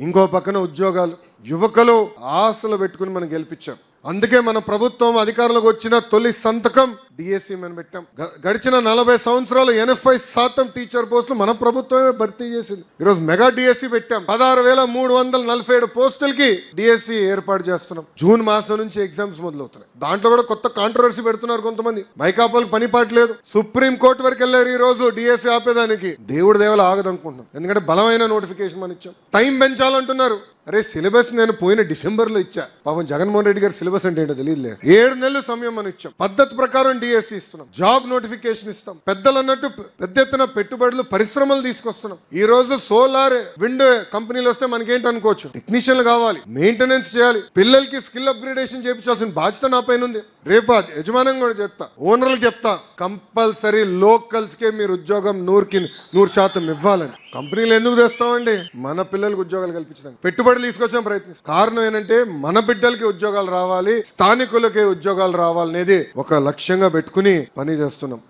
ఇంకో పక్కన ఉద్యోగాలు, యువకులు ఆశలు పెట్టుకుని మనం గెలిపించాం. అందుకే మన ప్రభుత్వం అధికారంలోకి వచ్చిన తొలి సంతకం డిఎస్సి మనం పెట్టాం. గడిచిన 40 సంవత్సరాలు 80% టీచర్ పోస్టులు మన ప్రభుత్వమే భర్తీ చేసింది. ఈరోజు మెగా డిఎస్సి పెట్టాం. 16,347 పోస్టులకి డిఎస్సి ఏర్పాటు చేస్తున్నాం. జూన్ మాసం నుంచి ఎగ్జామ్స్ మొదలవుతున్నాయి. దాంట్లో కూడా కొత్త కాంట్రవర్సీ పెడుతున్నారు కొంతమంది. మైకాపాలకు పని పాట లేదు, సుప్రీం కోర్టు వరకు వెళ్ళారు. ఈ రోజు డిఎస్సి ఆపేదానికి దేవుడి దేవల ఆగదనుకుంటున్నాం. ఎందుకంటే బలమైన నోటిఫికేషన్ మనం ఇచ్చాం. టైం పెంచాలంటున్నారు. అరే సిలబస్ నేను పోయిన డిసెంబర్లో ఇచ్చా. పాపం జగన్మోహన్ రెడ్డి గారు సిలబస్ అంటే ఏంటో తెలియదులే. 7 నెలలు సమయం మనం ఇచ్చాం. పద్ధతి ప్రకారం డిఎస్సి ఇస్తున్నాం. జాబ్ నోటిఫికేషన్ ఇస్తాం. పెద్దలు అన్నట్టు పెద్ద ఎత్తున పెట్టుబడులు, పరిశ్రమలు తీసుకొస్తున్నాం. ఈ రోజు సోలార్, విండ్ కంపెనీలు వస్తే మనకేంటి అనుకోవచ్చు, టెక్నీషియన్లు కావాలి, మెయింటెనెన్స్ చేయాలి, పిల్లలకి స్కిల్ అప్గ్రేడేషన్ చేయించాల్సిన బాధ్యత నా పైన ఉంది. రేపు యజమానం కూడా చెప్తా, ఓనర్లకు చెప్తా, కంపల్సరీ లోకల్స్ కే మీరు ఉద్యోగం 100% ఇవ్వాలని. కంపెనీలు ఎందుకు తెస్తామండి? మన పిల్లలకు ఉద్యోగాలు కల్పించడానికి పెట్టుబడులు తీసుకొచ్చాం, ప్రయత్నిస్తాం. కారణం ఏంటంటే మన బిడ్డలకి ఉద్యోగాలు రావాలి, స్థానికులకి ఉద్యోగాలు రావాలనేది ఒక లక్ష్యంగా పెట్టుకుని పని చేస్తున్నాం.